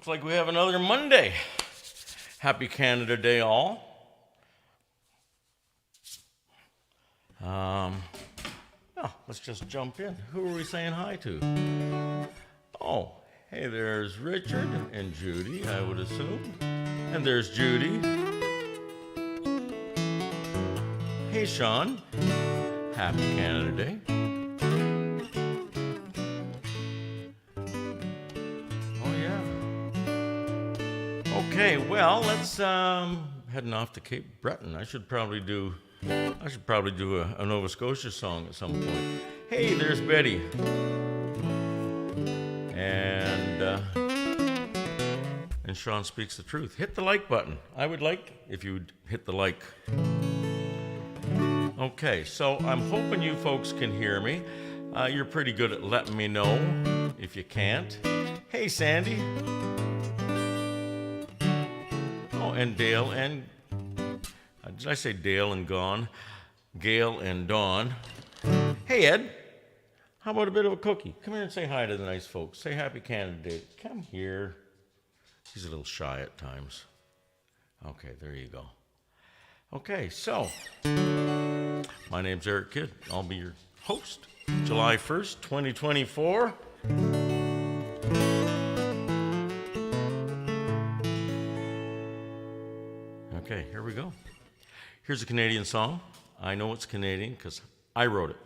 Looks like we have another Monday. Happy Canada Day, all. Let's just jump in. Who are we saying hi to? Oh, hey, there's Richard and Judy, I would assume. And there's Judy. Hey, Sean. Happy Canada Day. Oh, yeah. Okay, well, let's heading off to Cape Breton. I should probably do a Nova Scotia song at some point. Hey, there's Betty. And Sean speaks the truth. Hit the like button. I would like if you'd hit the like. Okay, so I'm hoping you folks can hear me. You're pretty good at letting me know if you can't. Hey, Sandy. Oh, and Dale and... did I say Dale and Gone? Gail and Dawn. Hey, Ed. How about a bit of a cookie? Come here and say hi to the nice folks. Say Happy Canada Day. Come here. He's a little shy at times. Okay, there you go. Okay, so my name's Eric Kidd. I'll be your host. July 1st, 2024. Okay, here we go. Here's a Canadian song. I know it's Canadian because I wrote it.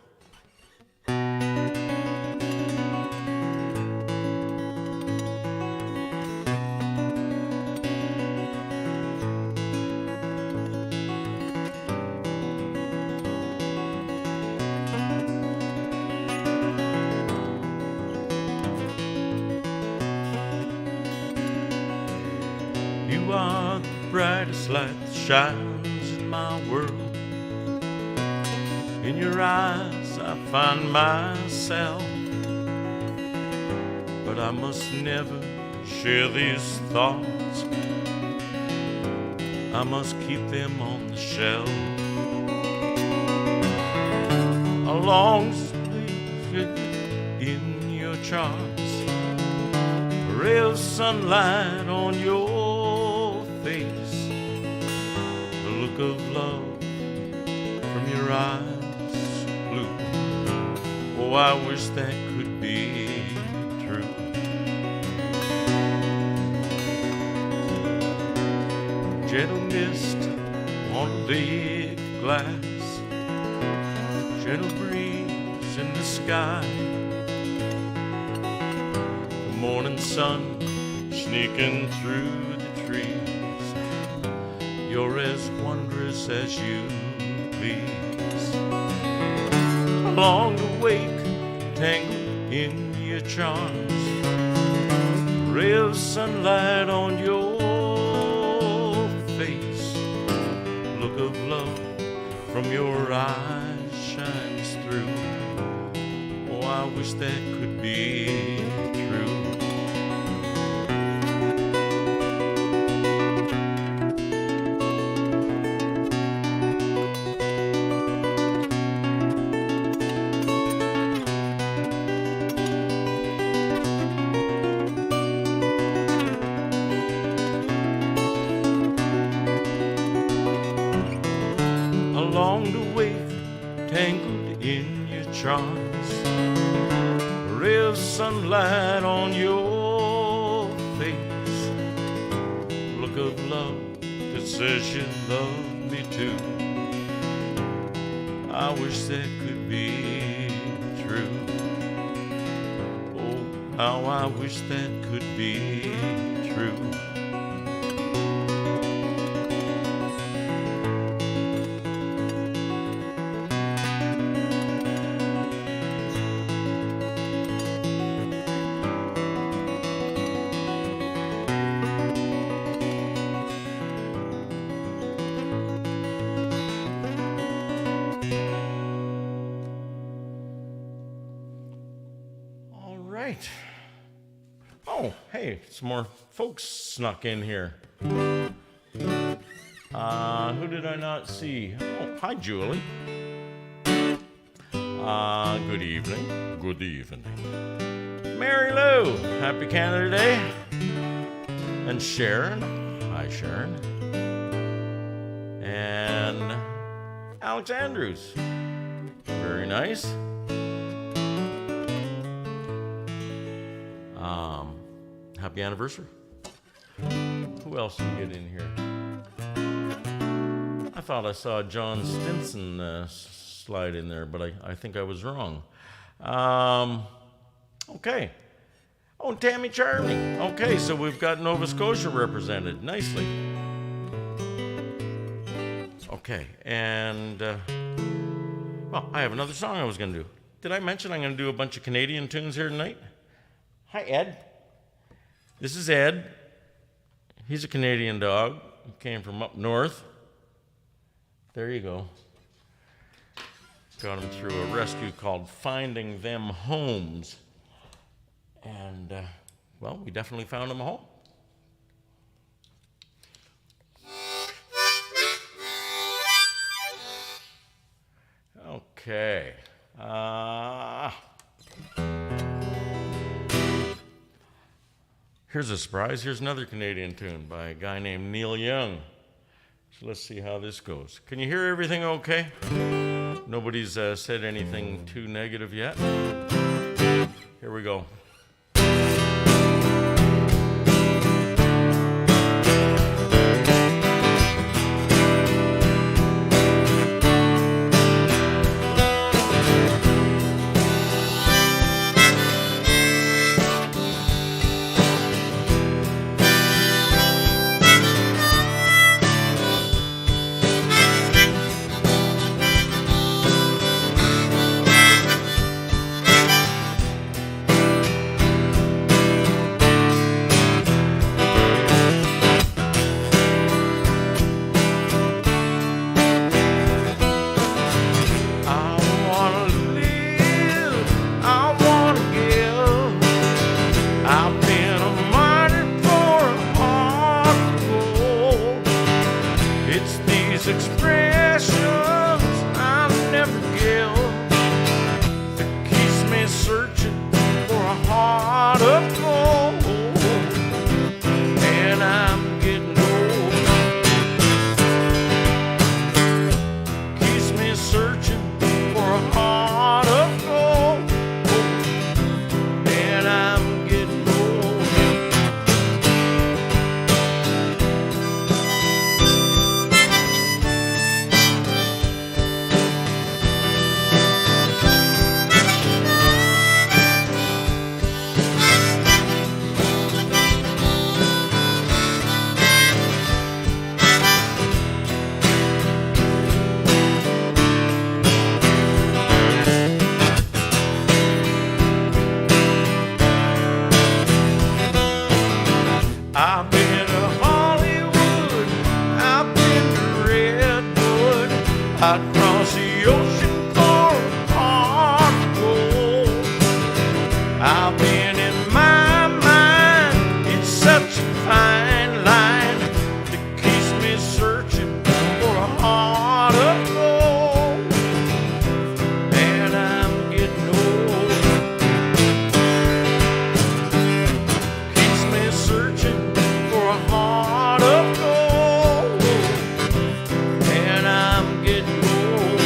You are the brightest light that shines in my world. In your eyes I find myself, but I must never share these thoughts. I must keep them on the shelf. I long to live in your charms, a ray of sunlight on your face, the look of love from your eyes. Oh, I wish that could be true. Gentle mist on a lake of glass, gentle breeze in the sky, the morning sun sneaking through the trees. You're as wondrous as you please. I long to wake tangled in your charms, a ray of sunlight on your face, look of love from your eyes shines through. Oh, I wish that could be true. Tangled in your charms, a ray of sunlight on your face, look of love that says you love me too. I wish that could be true. Oh, how I wish that could be true. Oh, hey, some more folks snuck in here. Who did I not see? Oh, hi, Julie. Good evening. Good evening. Mary Lou, happy Canada Day. And Sharon. Hi, Sharon. And Alex Andrews. Very nice. Happy anniversary. Who else did we get in here? I thought I saw John Stinson slide in there, but I think I was wrong. Okay. Oh, Tammy Charlie. Okay, so we've got Nova Scotia represented nicely. Okay, and, well, I have another song I was going to do. Did I mention I'm going to do a bunch of Canadian tunes here tonight? Hi, Ed. This is Ed. He's a Canadian dog. He came from up north. There you go. Got him through a rescue called Finding Them Homes. And, well, we definitely found him a home. Okay. Here's a surprise. Here's another Canadian tune by a guy named Neil Young. So let's see how this goes. Can you hear everything okay? Nobody's said anything too negative yet. Here we go. Across the ocean for a heart of gold. I've been in my mind, it's such a fine line that keeps me searching for a heart of gold. And I'm getting old. Keeps me searching for a heart of gold. And I'm getting old.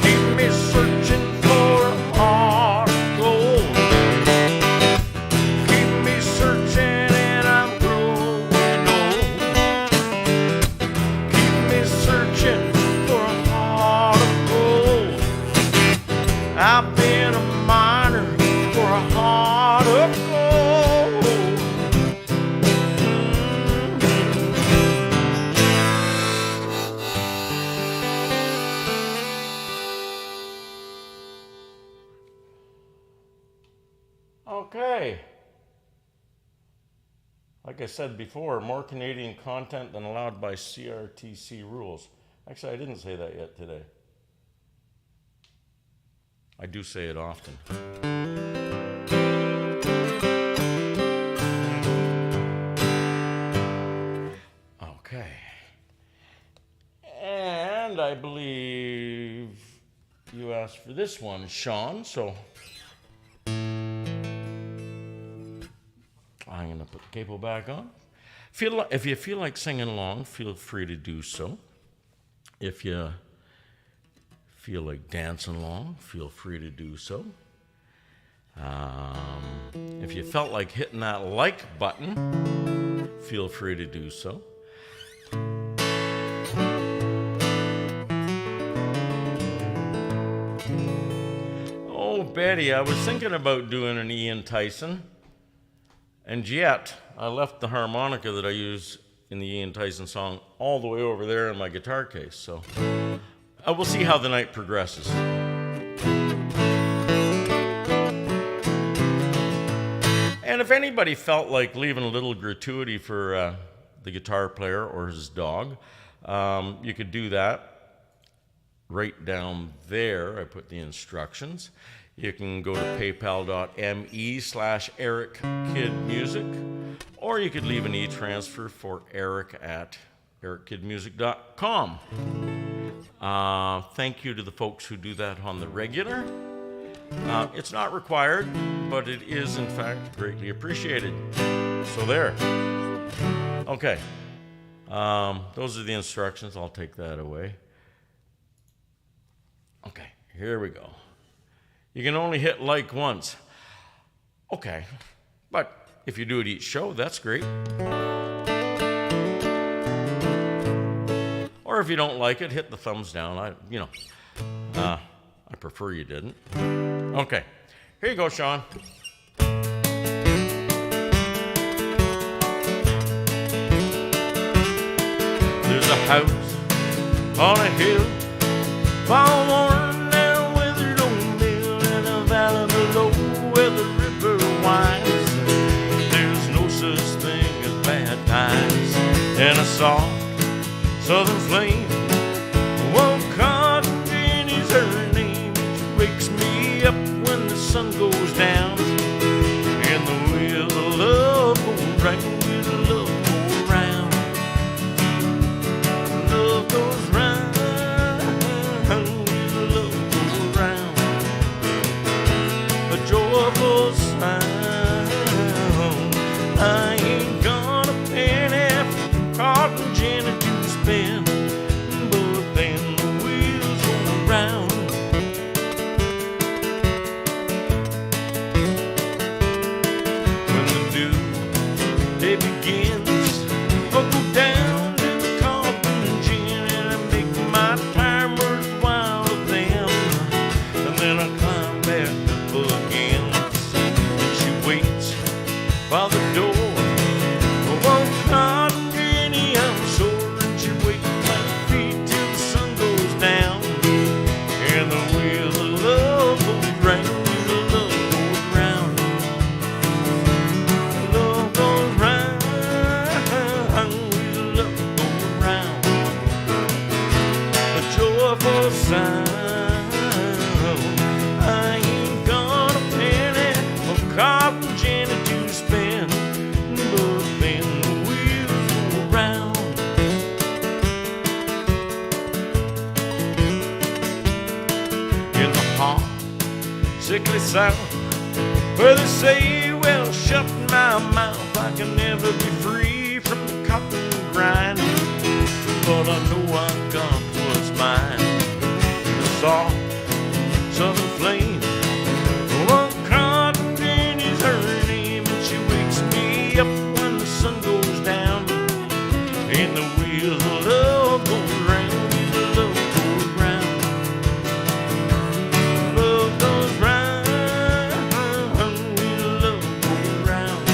Keep me searching for a heart of gold. Keep me searching and I'm growing old. Keep me searching for a heart of gold. I've been a miner for a heart of gold. Okay. Like I said before, more Canadian content than allowed by CRTC rules. Actually, I didn't say that yet today. I do say it often. believe you asked for this one, Sean, so I'm going to put the capo back on. If you feel like singing along, feel free to do so. If you feel like dancing along, feel free to do so. If you felt like hitting that like button, feel free to do so. Oh, Betty, I was thinking about doing an Ian Tyson, and yet I left the harmonica that I use in the Ian Tyson song all the way over there in my guitar case, so we'll see how the night progresses. And if anybody felt like leaving a little gratuity for the guitar player or his dog, you could do that right down there. I put the instructions. You can go to paypal.me/EricKidMusic, or you could leave an e-transfer for eric@erickidmusic.com. Thank you to the folks who do that on the regular. It's not required, but it is, in fact, greatly appreciated. So there. Okay. Those are the instructions. I'll take that away. Okay, here we go. You can only hit like once. Okay, but if you do it each show, that's great. Or if you don't like it, hit the thumbs down. I prefer you didn't. Okay, here you go, Sean. There's a house on a hill, far worn down withered old mill, in a valley below where the river winds. There's no such thing as bad times, and a soft southern flame. Well, Cotton Jenny's her name. She wakes me up when the sun goes down, and the wheel of love goes round, wheel of love goes round. Love goes round, wheel of love goes round. A joyful sound. I ain't got a penny for Cotton Jenny to spend, but then the wheels go round. When the new day begins, I'll go down to the Cotton Gin and I make my time worthwhile with them, and then I climb back up again, and she waits by the door. Oh, Cotton Jenny, I'm sore, and she waits my feet till the sun goes down, and the wheel of love goes round, wheel of love goes round. Love goes round, wheel of love goes round. A joyful sound. I ain't got a penny for Cotton Jenny to spend, but then the wheels go round. In the hot, sickly south, where they say, well, shut my mouth, I can never be free from the cotton grind, but I know I got what's mine. The soft southern flame. Oh, Cotton Jenny's her name, and she wakes me up when the sun goes down, and the wheels of love go round, wheels of love goes round. Love goes round, wheels of love goes round.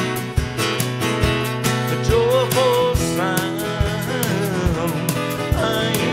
The joyful sound. I ain't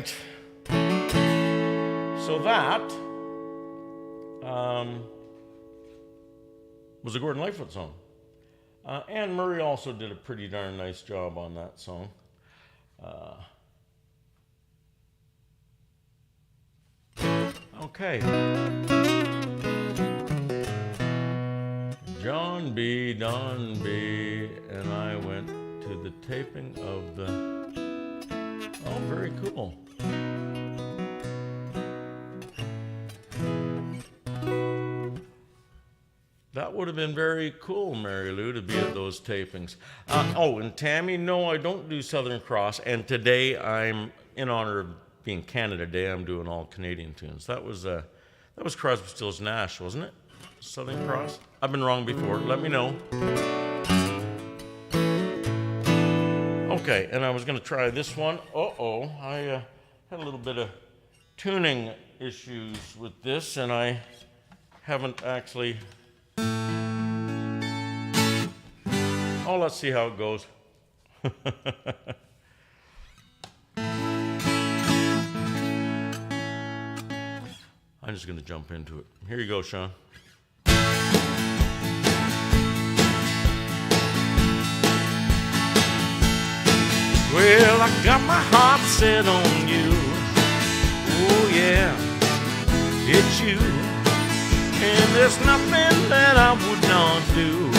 right. So that was a Gordon Lightfoot song. Anne Murray also did a pretty darn nice job on that song. Okay. John B., Don B., and I went to the taping of the... Oh, very cool. That would have been very cool, Mary Lou, to be at those tapings. And Tammy, no, I don't do Southern Cross. And today, I'm, in honor of being Canada Day, I'm doing all Canadian tunes. That was Crosby, Stills, Nash, wasn't it? Southern Cross? I've been wrong before. Let me know. Okay, and I was going to try this one. I had a little bit of tuning issues with this, and I haven't actually... Oh, let's see how it goes. I'm just going to jump into it. Here you go, Sean. Well, I got my heart set on you. Oh, yeah, it's you. And there's nothing that I would not do.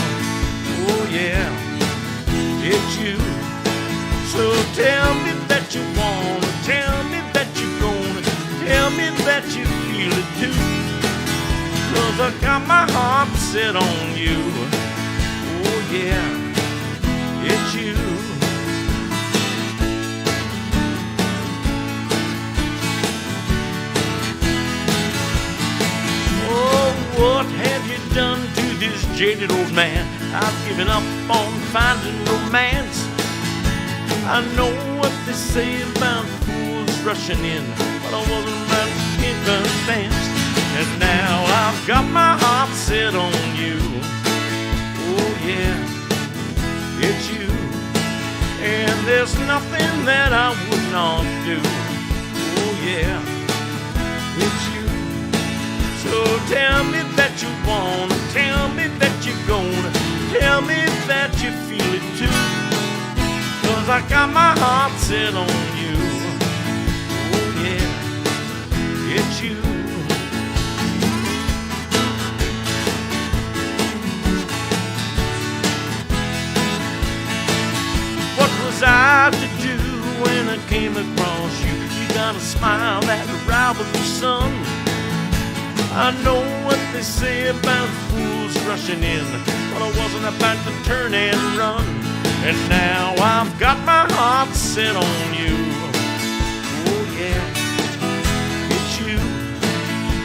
Oh, yeah, it's you. So tell me that you wanna, tell me that you're gonna, tell me that you feel it too. 'Cause I got my heart set on you. Oh, yeah, it's you. What have you done to this jaded old man? I've given up on finding romance. I know what they say about fools rushing in, but I wasn't about to get dance. And now I've got my heart set on you. Oh yeah, it's you. And there's nothing that I would not do. Oh yeah, it's you. So tell me that you wanna, tell me that you're gonna, tell me that you feel it too. 'Cause I got my heart set on you. Oh yeah, it's you. What was I to do when I came across you? You got a smile that rivals the sun. I know what they say about fools rushing in, but I wasn't about to turn and run. And now I've got my heart set on you. Oh yeah, it's you.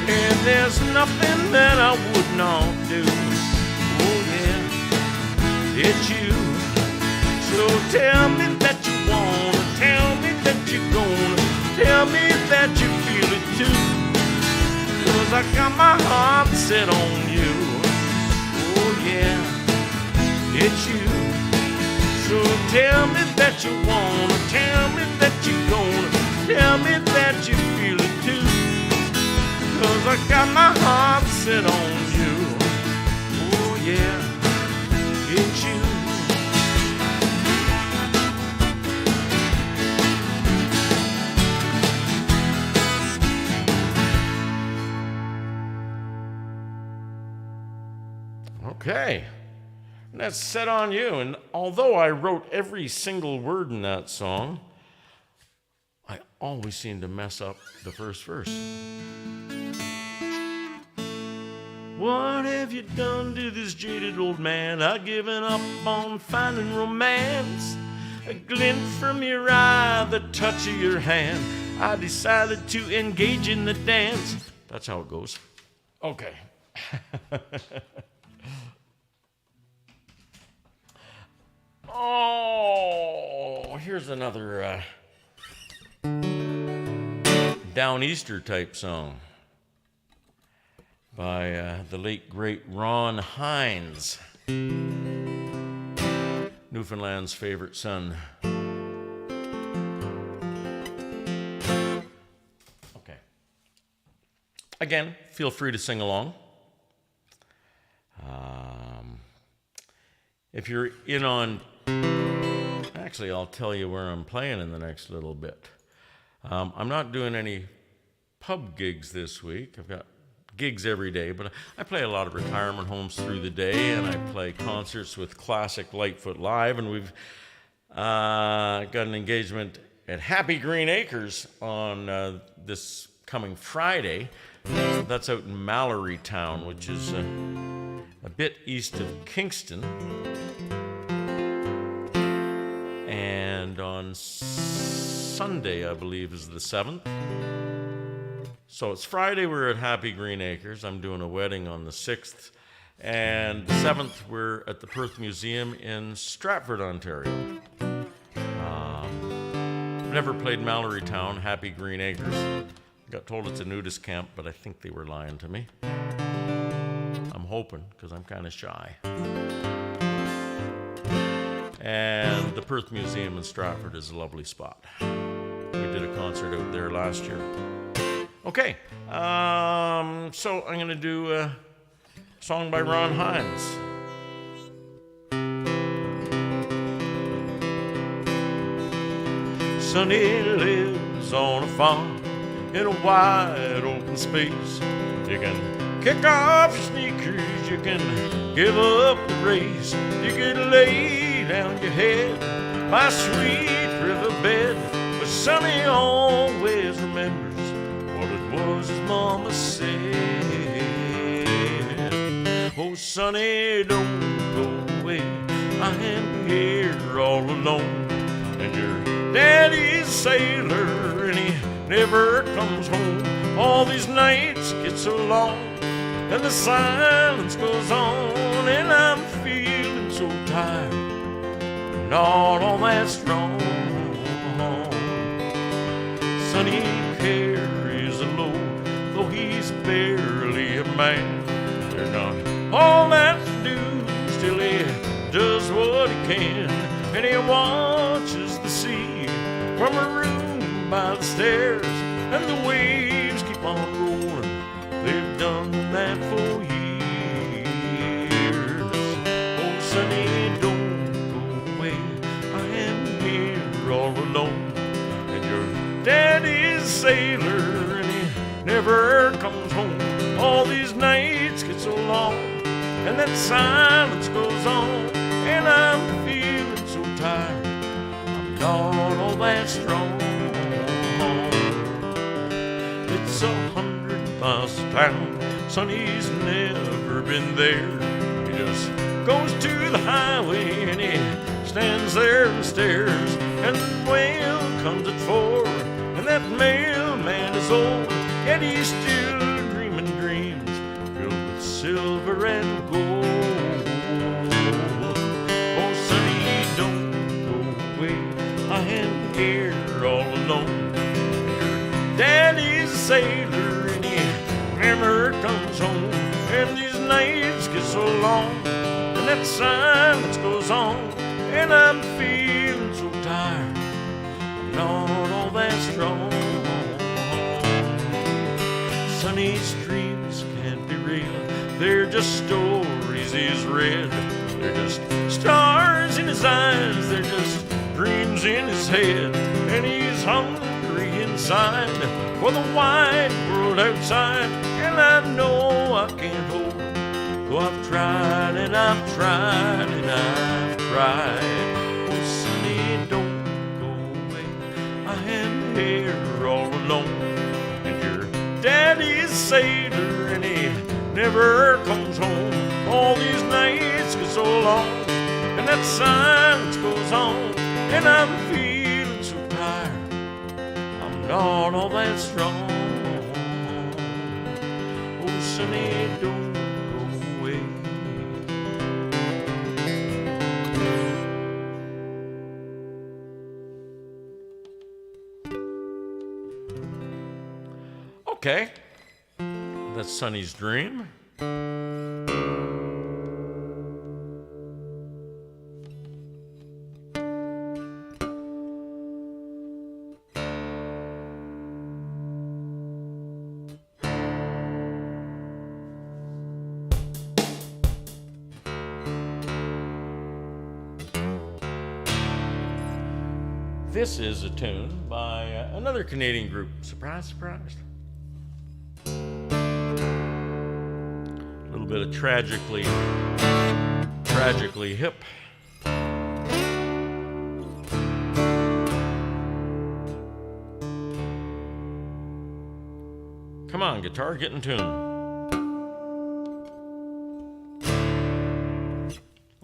And there's nothing that I would not do. Oh yeah, it's you. So tell me that you wanna, tell me that you're gonna, tell me that you feel it too. 'Cause I got my heart set on you. Oh yeah, it's you. So tell me that you wanna, tell me that you're gonna, tell me that you feel it too. 'Cause I got my heart set on you. Oh yeah, it's you. Okay, and that's set on you. And although I wrote every single word in that song, I always seem to mess up the first verse. What have you done to this jaded old man? I've given up on finding romance. A glint from your eye, the touch of your hand. I decided to engage in the dance. That's how it goes. Okay. Oh, here's another Down Easter type song by the late great Ron Hynes, Newfoundland's favorite son. Again, feel free to sing along. If you're in on... Actually, I'll tell you where I'm playing in the next little bit. I'm not doing any pub gigs this week. I've got gigs every day, but I play a lot of retirement homes through the day, and I play concerts with classic Lightfoot Live, and we've got an engagement at Happy Green Acres on this coming Friday. That's out in Mallorytown, which is a bit east of Kingston. And on Sunday, I believe, is the 7th. So it's Friday, we're at Happy Green Acres. I'm doing a wedding on the 6th. And the 7th, we're at the Perth Museum in Stratford, Ontario. Never played Mallorytown, Happy Green Acres. Got told it's a nudist camp, but I think they were lying to me. I'm hoping, because I'm kind of shy. And the Perth Museum in Stratford is a lovely spot. We did a concert out there last year. Okay, so I'm going to do a song by Ron Hynes. Sonny lives on a farm in a wide open space. You can kick off your sneakers, you can give up the race, you can lay down your head by a sweet riverbed. But Sonny always remembers what it was his mama said. Oh, Sonny, don't go away, I am here all alone. And your daddy's a sailor and he never comes home. All these nights get so long and the silence goes on, and I'm feeling so tired, not all that strong. Sonny carries a load, though he's barely a man. There's not all that to do, still he does what he can. And he watches the sea from a room by the stairs, and the waves keep on rolling, they've done that for years. Oh, Sonny, don't go away, I am here all alone. And your daddy's a sailor and he never comes home. All these nights get so long and that silence goes on, and I'm feeling so tired, I'm not all that strong. It's 100 miles to town, Sonny's never been there. He just goes to the highway and he stands there and stares, and the mail comes at 4, and that mailman is old, yet he's still dreaming dreams filled with silver and gold. Oh, Sonny, don't go away, I am here all alone. Your daddy's a sailor and he never comes home, and these nights get so long and that silence goes on, and I'm feeling so tired, I'm not all that strong. Sonny's dreams can't be real, they're just stories he's read. They're just stars in his eyes, they're just dreams in his head. And he's hungry inside for the wide world outside, and I know I can't hold him, though I've tried and I've tried and I've tried. Oh, Sonny, don't go away, I am here all alone. And your daddy's a sailor and he never comes home. All these nights get so long and that silence goes on, and I'm feeling so tired, I'm not all that strong. Oh, Sonny, don't go away. Okay, that's Sonny's dream. This is a tune by another Canadian group. Surprise, surprise. A little bit of Tragically hip. Come on, guitar, get in tune.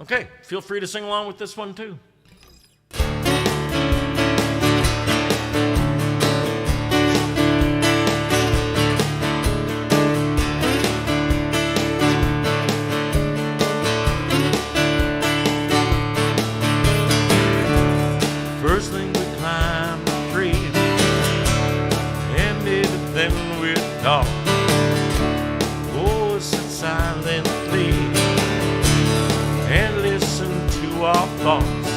Okay, feel free to sing along with this one too. First thing we climbed the tree, and then we talked. Oh, sit silently and listen to our thoughts,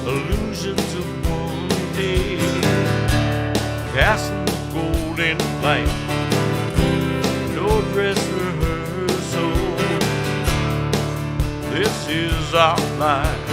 illusions of one day, casting the golden light, no dress rehearsal. This is our life.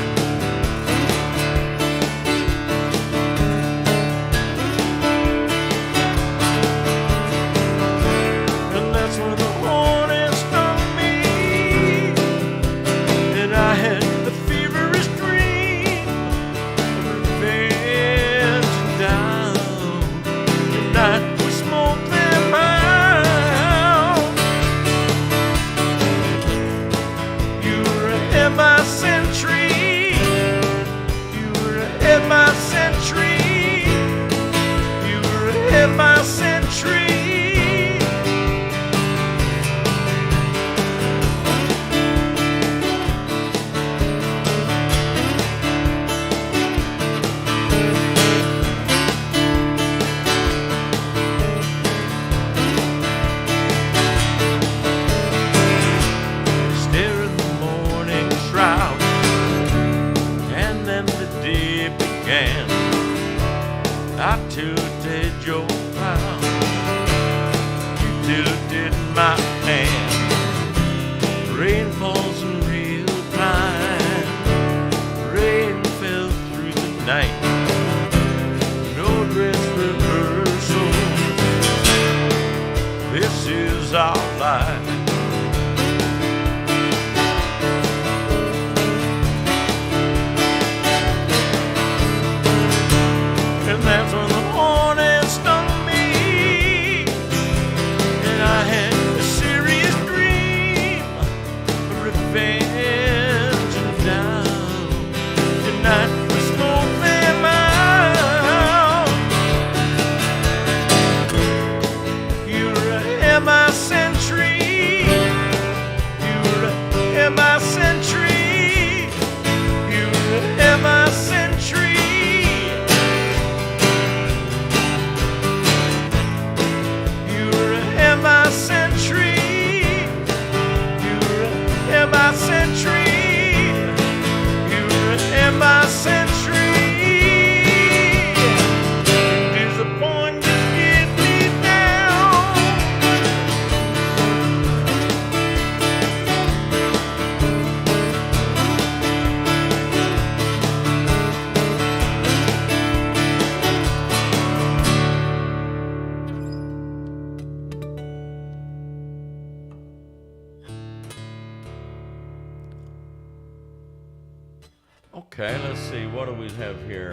Okay, let's see, what do we have here?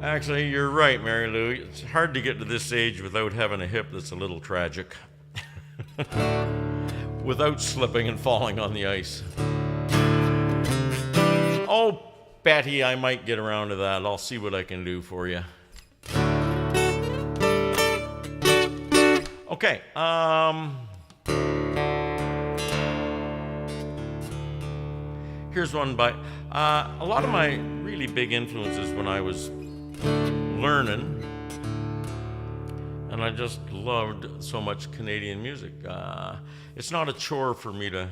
Actually, you're right, Mary Lou. It's hard to get to this age without having a hip that's a little tragic. Without slipping and falling on the ice. Oh, Betty, I might get around to that. I'll see what I can do for you. Okay, here's one by a lot of my really big influences when I was learning, and I just loved so much Canadian music. It's not a chore for me to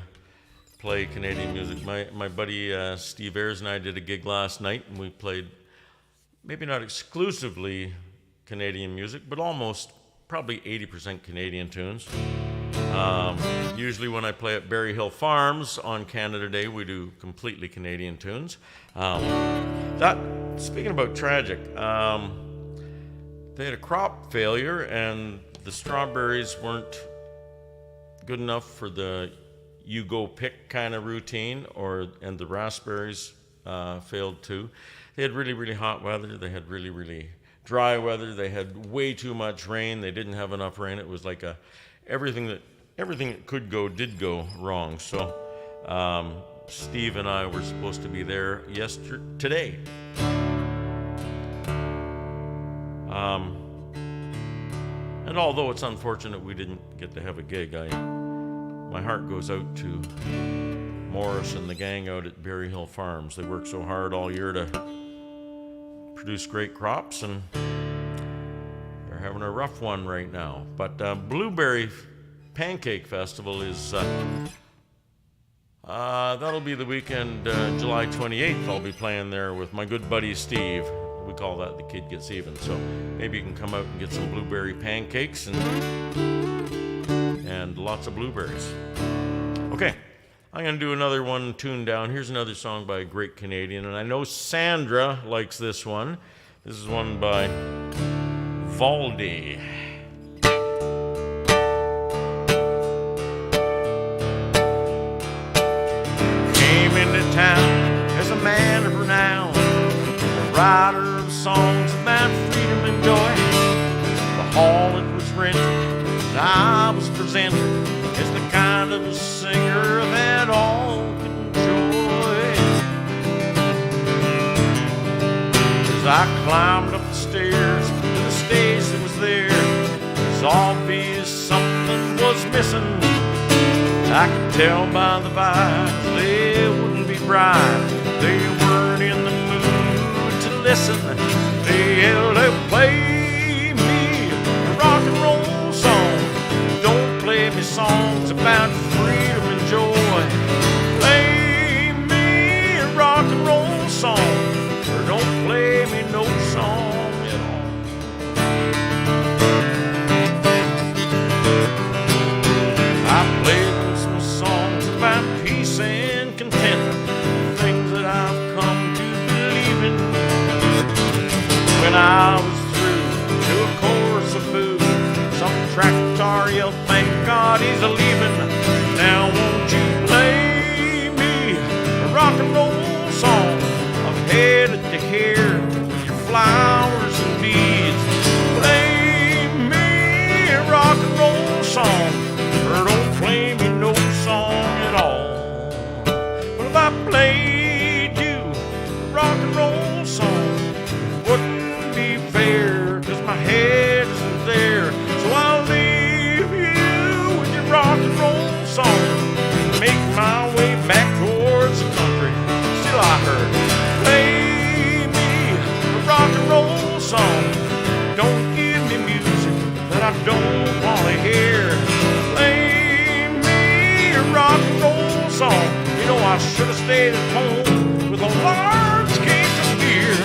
play Canadian music. My buddy Steve Ayres and I did a gig last night, and we played maybe not exclusively Canadian music, but almost probably 80% Canadian tunes. Usually when I play at Berry Hill Farms on Canada Day, we do completely Canadian tunes. Speaking about Tragic, they had a crop failure and the strawberries weren't good enough for the you go pick kind of routine, and the raspberries failed too. They had really, really hot weather. They had really, really dry weather. They had way too much rain. They didn't have enough rain. It was like everything that could go did go wrong. So Steve and I were supposed to be there today. And although it's unfortunate we didn't get to have a gig, my heart goes out to Morris and the gang out at Berry Hill Farms. They work so hard all year to produce great crops, and they're having a rough one right now. But Blueberry Pancake Festival is that'll be the weekend, July 28th. I'll be playing there with my good buddy Steve. We call that the kid gets even. So maybe you can come out and get some blueberry pancakes and lots of blueberries. Okay, I'm going to do another one tuned down. Here's another song by a great Canadian, and I know Sandra likes this one. This is one by Valdy. Came into town as a man of renown, a writer of songs about freedom and joy. The hall it was rented, and I was presented as the kind of a singer that all could enjoy. As I climbed up the stairs to the stage that was there, it was obvious something was missing. I could tell by the vibes they wouldn't be bright. They weren't in the mood to listen. They yelled out, "Play me a rock and roll song. Don't play me songs about freedom and joy. Play me a rock and roll song, or don't play me no song at all." I played them some songs about peace and content, things that I've come to believe in. When I was through to a chorus of boo, some track guitar yelled, "Thank God he's a-leaving. Now won't you play me a rock and roll song? I'm headed to here with your flowers and beads. Play me a rock and roll song, or don't play me no song at all." But if I played you a rock and roll song, it wouldn't be fair, 'cause my head isn't there. So I'll leave you with your rock and roll song, make my way back towards the country. Still I heard, "Play me a rock and roll song. Don't give me music that I don't want to hear. Play me a rock and roll song. You know I should have stayed at home with a large case of beer.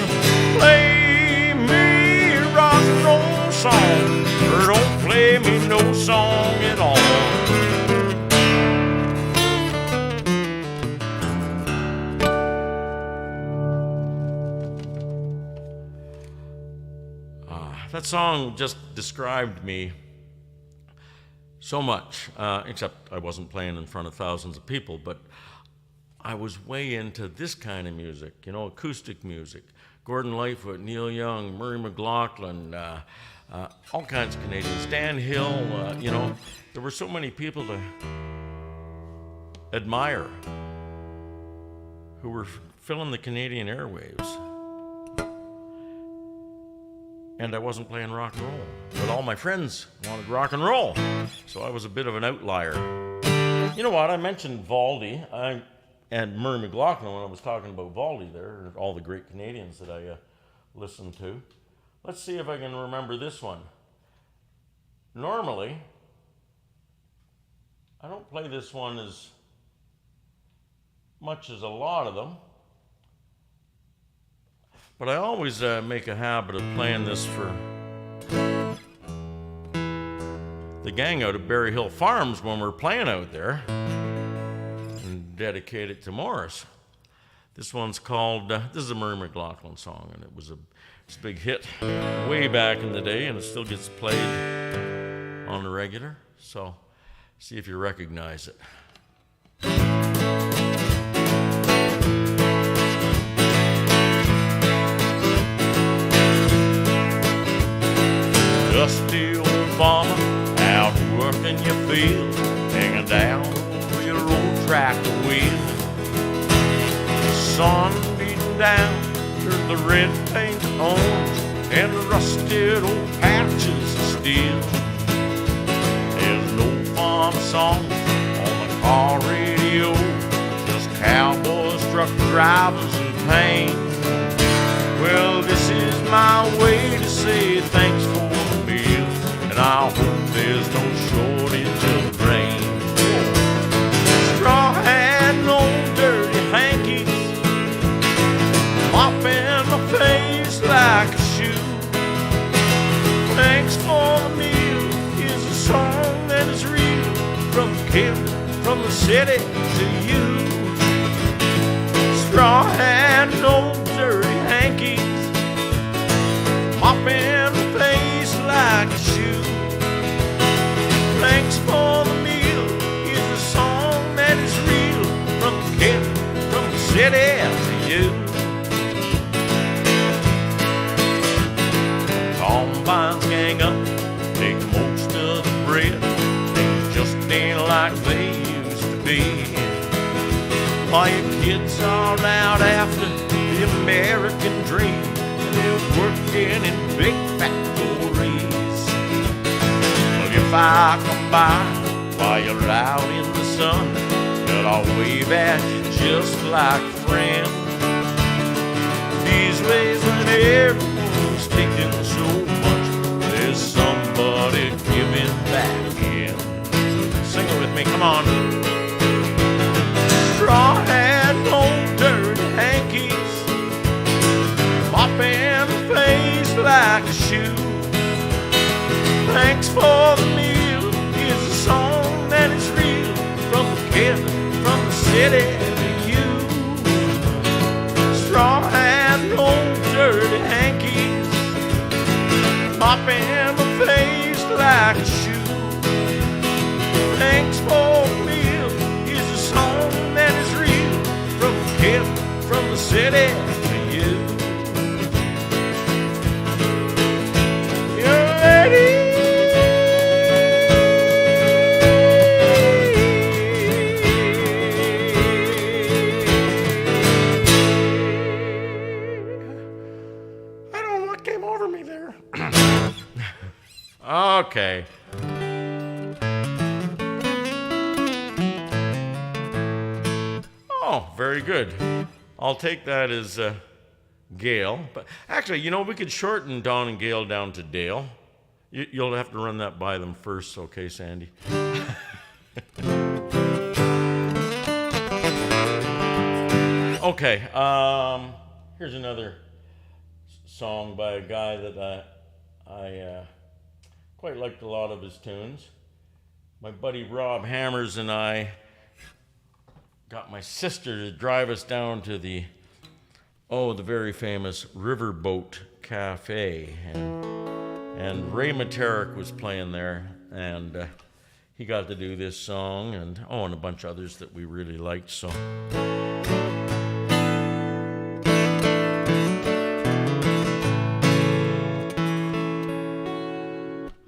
Play me a rock and roll song, or don't play me no song at all." That song just described me so much, except I wasn't playing in front of thousands of people, but I was way into this kind of music, acoustic music. Gordon Lightfoot, Neil Young, Murray McLauchlan, all kinds of Canadians. Dan Hill, there were so many people to admire who were filling the Canadian airwaves. And I wasn't playing rock and roll, but all my friends wanted rock and roll, so I was a bit of an outlier. You know what? I mentioned Valdy and Murray McLauchlan when I was talking about Valdy there, all the great Canadians that I listened to. Let's see if I can remember this one. Normally, I don't play this one as much as a lot of them, but I always make a habit of playing this for the gang out of Berry Hill Farms when we're playing out there, and dedicate it to Morris. This one's called, this is a Murray McLauchlan song, and it was a big hit way back in the day, and it still gets played on the regular, so see if you recognize it. Dusty old farmer out working your field, hanging down over your old tractor wheel. The sun beating down, turn the red paint to orange, and the rusted old patches of steel. There's no farm songs on the car radio, just cowboys, truck drivers, and pain. Well, this is my way to say thanks for the meal, and I hope there's no shortage of grain. Straw hat and old dirty hankies, mopping my face like a shoe. Thanks for the meal, here's a song that is real, from the kid, from the city to you. Straw hat and old dirty hankies, mopping the face like a shoe. Thanks for the meal, here's a song that is real, from the kid, from the city to you. Combines gang up, take most of the bread, things just ain't like they used to be. All your kids are out after the American dream, and they're working in big factories. Well, if I come by while you're out in the sun, then I'll wave at you just like a friend. These days when everyone's taking so much, there's somebody giving back in. Sing it with me, come on. Straw hat, old dirty hankies, mopping the face like a shoe. Thanks for the meal, here's a song that is real, from the kid, from the city to you. Straw hat, old dirty hankies, mopping the face like a shoe. Thanks for the meal, here's a song that is real, from the kid, from the city to you. You're ready. I don't know what came over me there. Okay. Oh, very good. I'll take that as Gail. But actually, you know, we could shorten Don and Gail down to Dale. You'll have to run that by them first, okay, Sandy? Okay, here's another song by a guy that I quite liked a lot of his tunes. My buddy Rob Hammers and I got my sister to drive us down to the very famous Riverboat Cafe, and Ray Materick was playing there, and he got to do this song, and a bunch of others that we really liked. So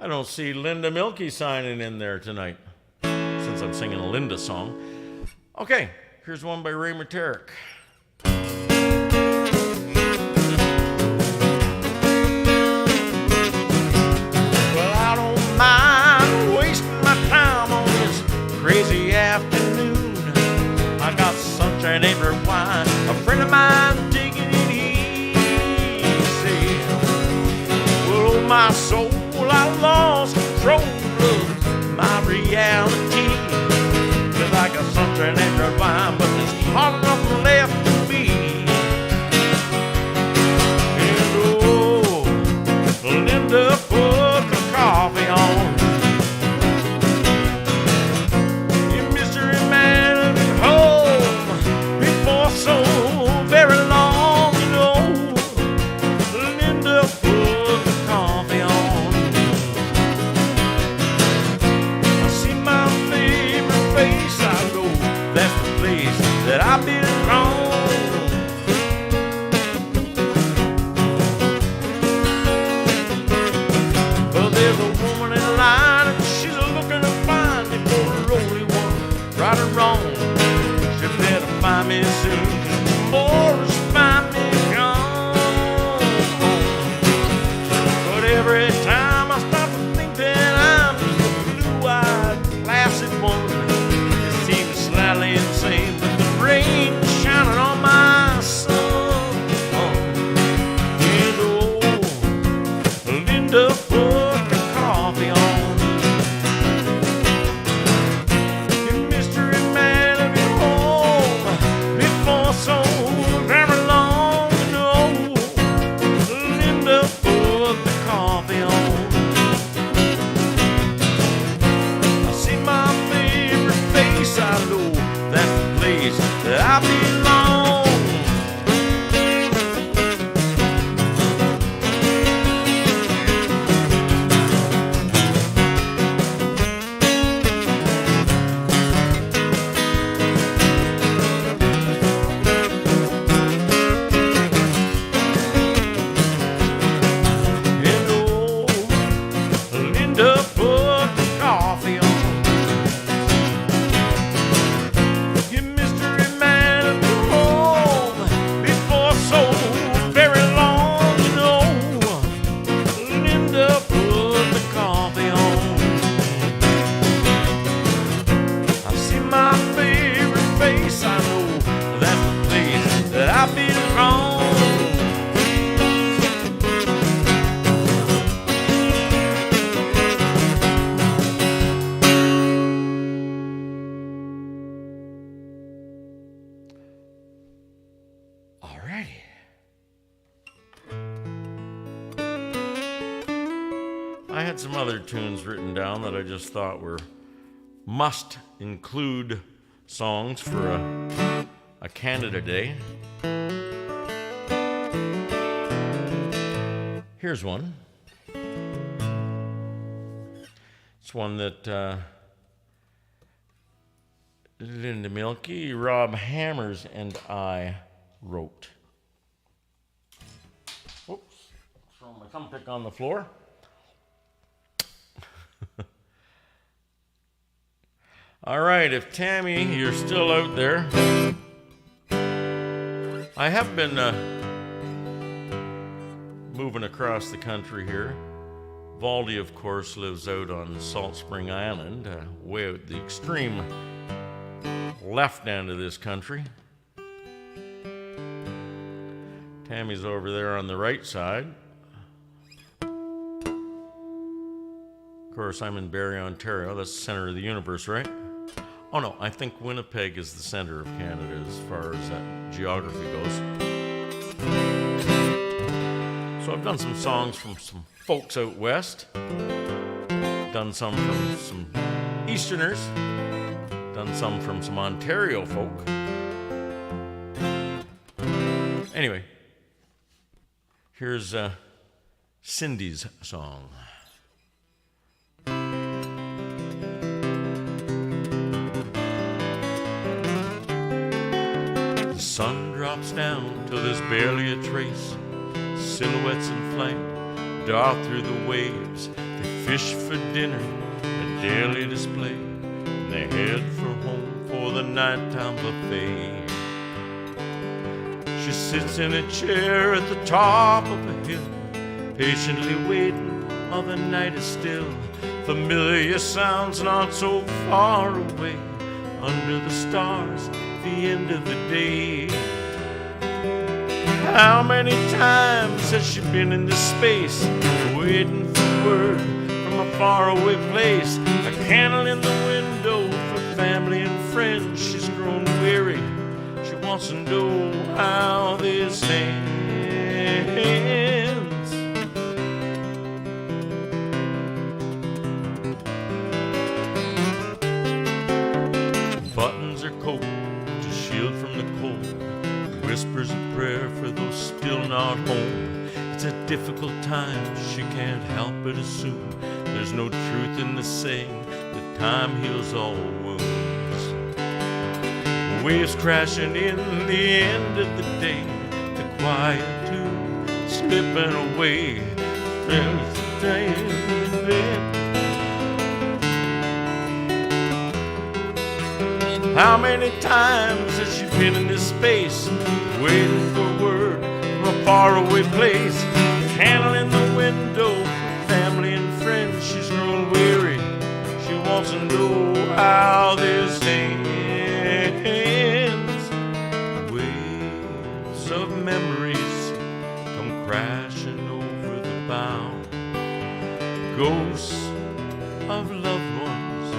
I don't see Linda Mielke signing in there tonight, since I'm singing a Linda song. Okay, here's one by Ray Materick. Well, I don't mind wasting my time on this crazy afternoon. I got sunshine every wine, a friend of mine taking it easy. Well, oh, my soul, I lost control of my reality. Like a sunshine after wine, but there's hardly nothing left to be. And oh, Linda put the coffee on, soon. Tomorrow's find me gone. But every time I stop to think that I'm just a blue-eyed, placid one, it seems slightly insane. But the rain shining on my sun, and oh, Linda put the coffee on. Your mystery man will be home before so very long. No, Linda put the coffee on. I see my favorite face. I know that's the place that I belong. And oh, Linda put the coffee on. Your mystery man will be home before so very long. You know, Linda put the coffee on. I see my favorite face. I know that's the place that I belong. Alrighty. I had some other tunes written down that I just thought were must include songs for a Canada Day. Here's one. It's one that Linda Mielke, Rob Hammers, and I wrote. Oops, throw my thumb pick on the floor. All right, if Tammy, you're still out there, I have been moving across the country here. Valdy, of course, lives out on Salt Spring Island, way out the extreme left end of this country. Tammy's over there on the right side. Of course, I'm in Barrie, Ontario. That's the center of the universe, right? Oh no, I think Winnipeg is the center of Canada as far as that geography goes. So I've done some songs from some folks out west, done some from some Easterners, done some from some Ontario folk. Anyway, here's Cindy's song. The sun drops down till there's barely a trace. Silhouettes in flight dart through the waves. They fish for dinner, a daily display, and they head for home for the nighttime buffet. She sits in a chair at the top of a hill, patiently waiting while the night is still. Familiar sounds not so far away, under the stars, the end of the day. How many times has she been in this space, waiting for word from a faraway place? A candle in the window for family and friends. She's grown weary, she wants to know how this ends. Buttons are coat to shield from the cold, whispers a prayer for those still not home. It's a difficult time, she can't help but assume there's no truth in the saying that time heals all wounds. Waves crashing in the end of the day, the quiet tune slipping away. There's the day in bed. How many times has she been in this space, waiting for word from a faraway place? Candle in the window for family and friends. She's grown weary. She wants to know how this ends. Waves of memories come crashing over the bow. Ghosts of loved ones,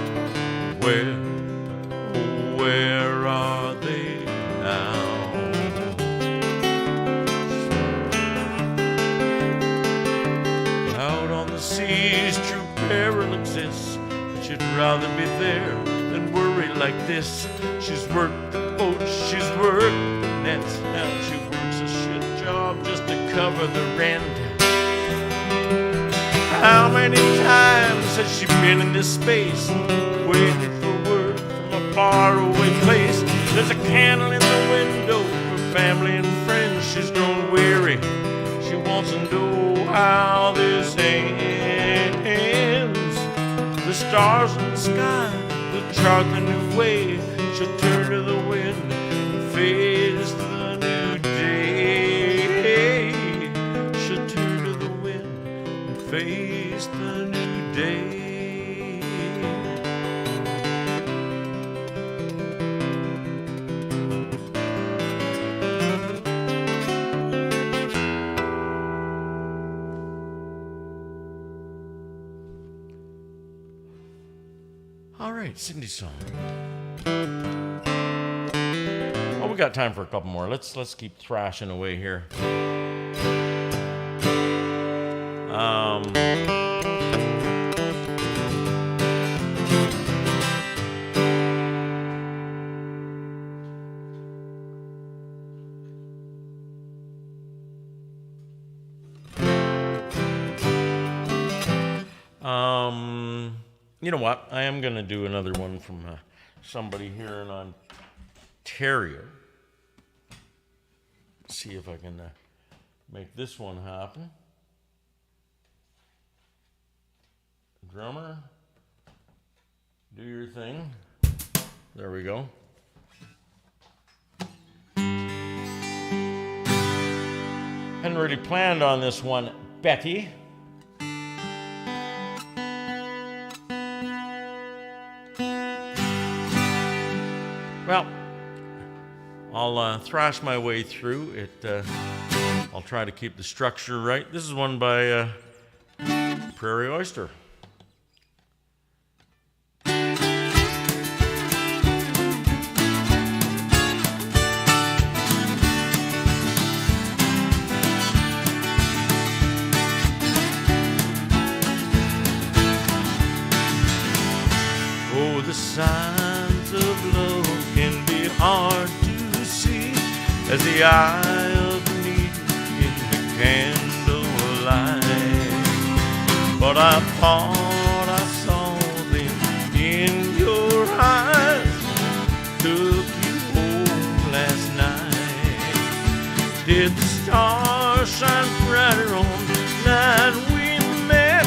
where are they now? Out on the seas, true peril exists. She'd rather be there than worry like this. She's worked the boats, she's worked the nets. Now she works a shit job just to cover the rent. How many times has she been in this space, waiting for word from a faraway place? There's a candle in the window for family and friends. She's grown weary. She wants to know how this ends. The stars in the sky will chart the new way. She'll turn to the wind and face the new day. She'll turn to the wind and face the new day. All right, Cindy's song. Oh, we got time for a couple more. Let's keep thrashing away here. You know what? I am going to do another one from somebody here in Ontario. See if I can make this one happen. Drummer, do your thing. There we go. Hadn't really planned on this one, Betty. Well, I'll thrash my way through it. I'll try to keep the structure right. This is one by Prairie Oyster. Oh, the signs of love can be hard to see as the aisles meet in the candlelight. But I thought I saw them in your eyes, took you home last night. Did the stars shine brighter on the night we met?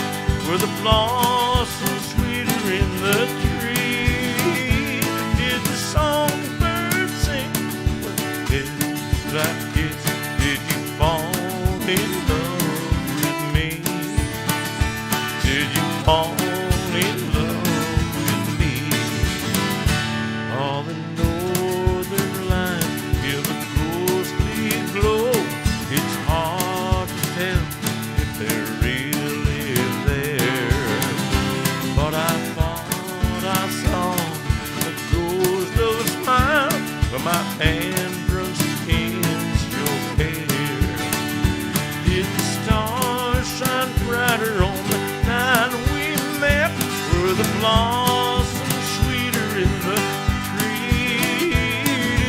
Were the blossoms sweeter in the tree? Songbird sing like this. Did you fall in love with me? Did you fall in love with me? All the northern lights give a ghostly glow. It's hard to tell if they're really there. But I thought I saw but my hand brushed against your hair. Did the stars shine brighter on the night we met? Were the blossoms sweeter in the tree?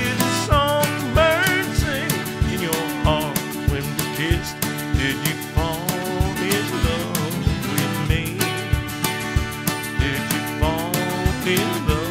Did the songbird sing in your heart when we kissed? Did you fall in love with me? Did you fall in love?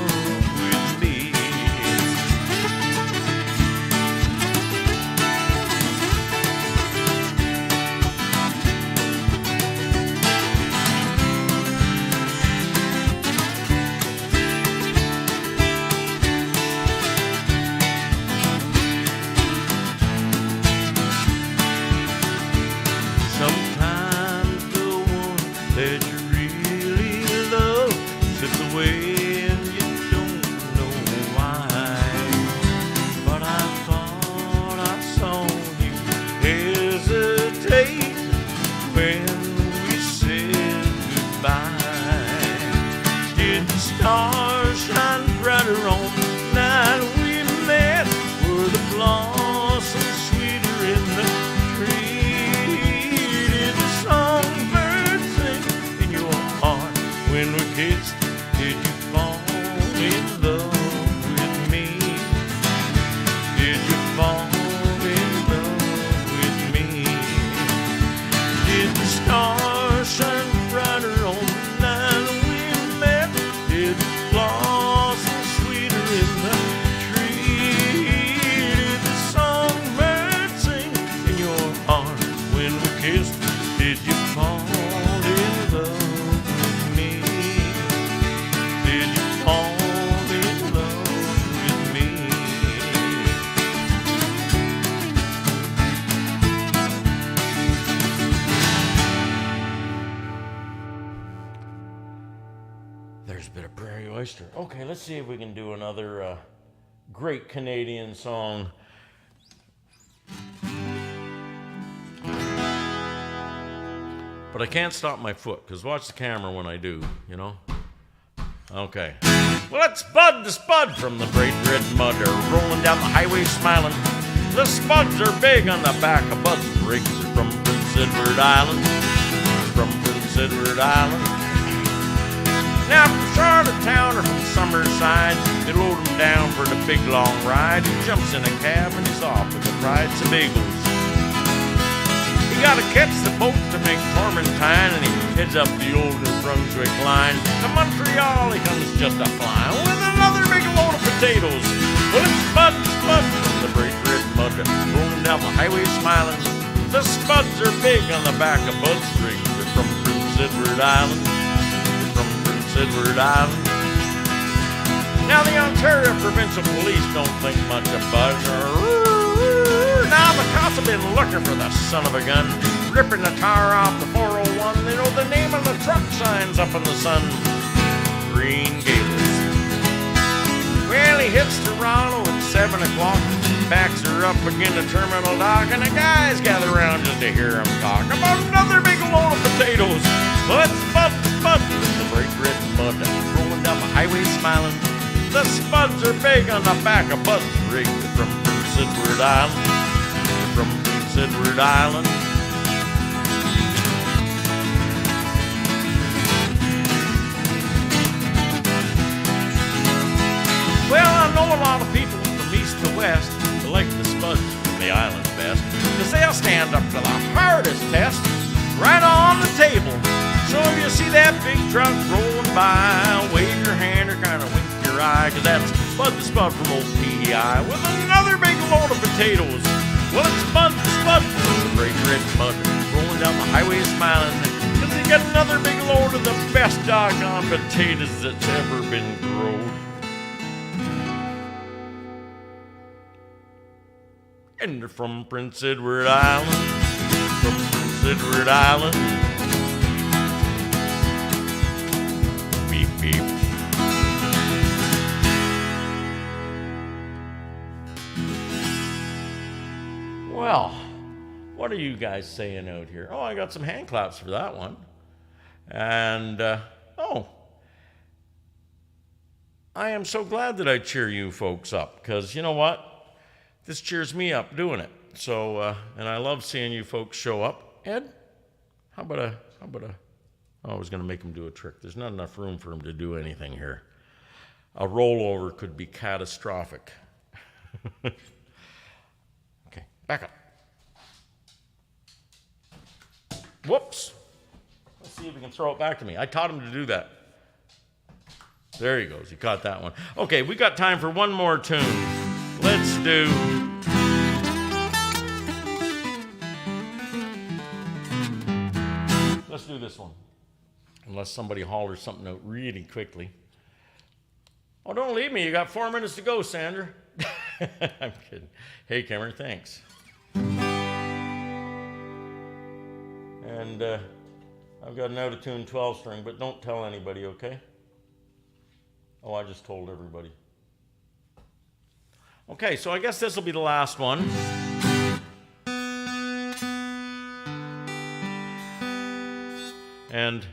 The stars shine brighter on the night we met. Did the blossom sweeter in the tree? Did the songbird sing in your arms when we kissed? Did you fall in love with me? Did you fall in love with me? There's a bit of Prairie Oyster. Okay, let's see if we can do another great Canadian song. But I can't stop my foot, because watch the camera when I do, you know? Okay. Well, it's Spud the Spud from the Great Red Mud. They're rolling down the highway smiling. The Spuds are big on the back of Bud's rig. They're from Prince Edward Island. From Prince Edward Island. Now from Charlottetown or from Summerside, they load him down for the big long ride. He jumps in a cab and he's off with a fried bagels. He gotta catch the boat to make Tormentine, and he heads up the old New Brunswick line. To Montreal he comes just a flying with another big load of potatoes. Well, it's Spud from the Great Red Mud, rolling down the highway smiling. The Spuds are big on the back of Bud's rig. They're from Prince Edward Island. They're from Prince Edward Island. Now the Ontario Provincial Police don't think much of Bud. Now the cops have been looking for the son of a gun, ripping the tar off the 401. They know the name of the truck signs up in the sun. Green Gables. Well, he hits Toronto at 7 o'clock, backs her up again to Terminal Dock, and the guys gather around just to hear him talk about another big load of potatoes. Well, it's Spud from the Great Red Mud, rolling down the highway smiling. The Spuds are big on the back of Bud's rig. They're from Prince Edward Island. From Prince Edward Island. Well, I know a lot of people from east to west who like the Spuds from the island best, because they'll stand up to the hardest test right on the table. So if you see that big truck rolling by, wave your hand or kind of wink your eye, because that's Spud the Spud from old PEI with another big load of potatoes. Well, it's Spud from the Great Red Mud, rolling down the highway smiling, because he got another big load of the best doggone potatoes that's ever been grown. And they're from Prince Edward Island. From Prince Edward Island. Beep, beep. Well, what are you guys saying out here? Oh, I got some hand claps for that one. And, I am so glad that I cheer you folks up, because you know what? This cheers me up doing it. So, and I love seeing you folks show up. Ed, how about a, I was going to make him do a trick. There's not enough room for him to do anything here. A rollover could be catastrophic. Okay, back up. Whoops. Let's see if he can throw it back to me. I taught him to do that. There he goes. He caught that one. Okay, we got time for one more tune. Let's do... Let's do this one. Unless somebody hollers something out really quickly. Oh, don't leave me. You got 4 minutes to go, Sandra. I'm kidding. Hey, Cameron, thanks. And I've got an out-of-tune 12-string, but don't tell anybody, okay? Oh, I just told everybody. Okay, so I guess this will be the last one. And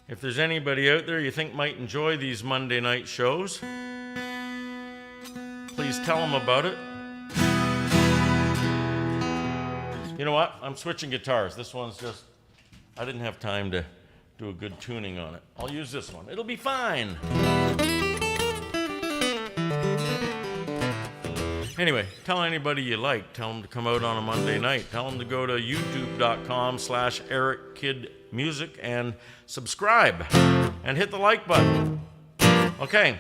if there's anybody out there you think might enjoy these Monday night shows, please tell them about it. You know what? I'm switching guitars. This one's just, I didn't have time to do a good tuning on it. I'll use this one. It'll be fine. Anyway, tell anybody you like. Tell them to come out on a Monday night. Tell them to go to youtube.com/EricKidMusic and subscribe and hit the like button. Okay.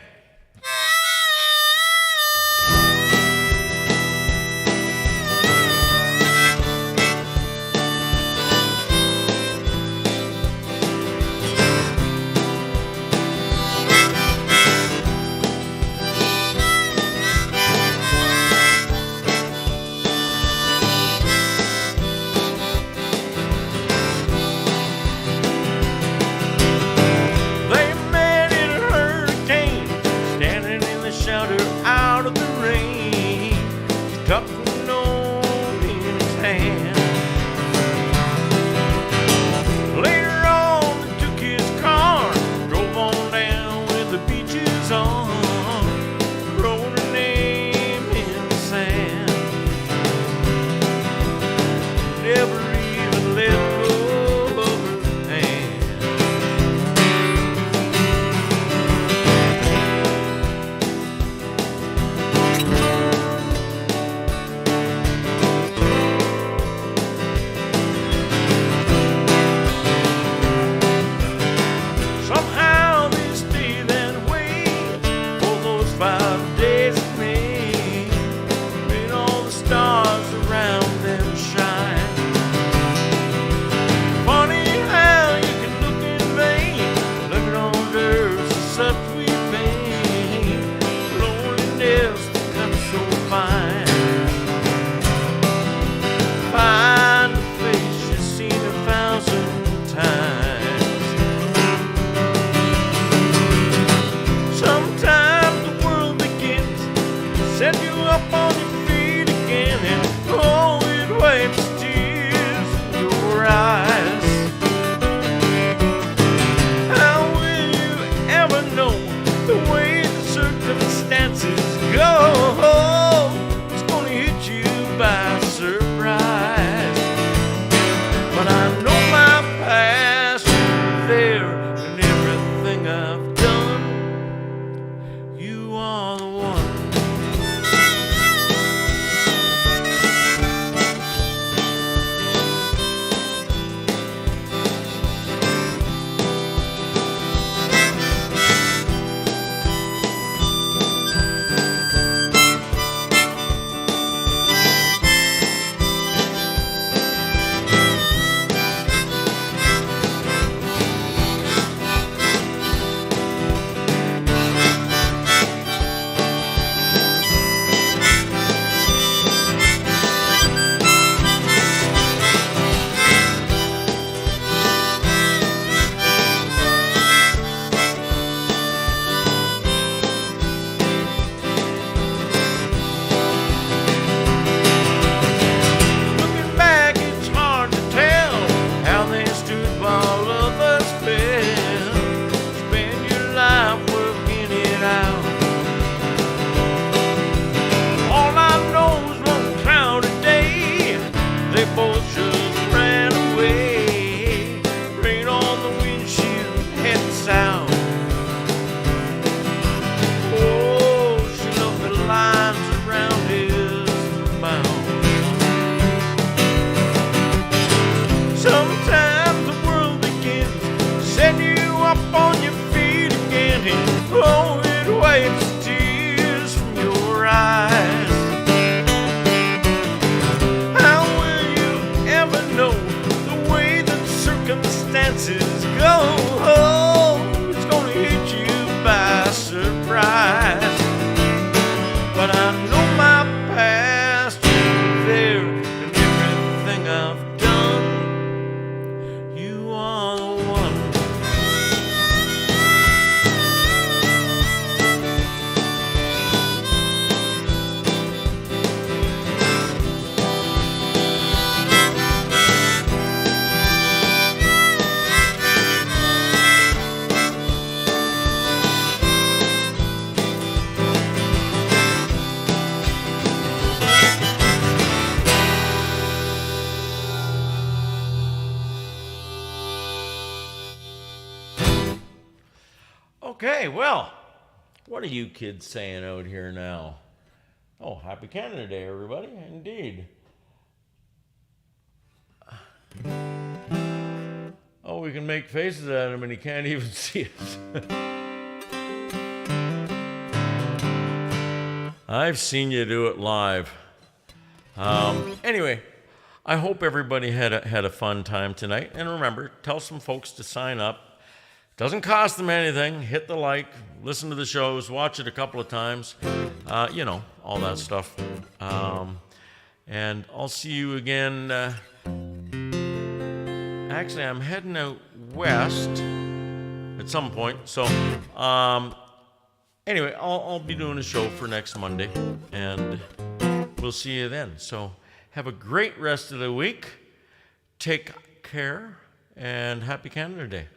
Okay, well, what are you kids saying out here now? Oh, happy Canada Day, everybody. Indeed. Oh, we can make faces at him and he can't even see us. I've seen you do it live. Anyway, I hope everybody had a fun time tonight. And remember, tell some folks to sign up. Doesn't cost them anything. Hit the like, listen to the shows, watch it a couple of times. You know, all that stuff. And I'll see you again. Actually, I'm heading out west at some point. So, anyway, I'll be doing a show for next Monday. And we'll see you then. So, have a great rest of the week. Take care. And happy Canada Day.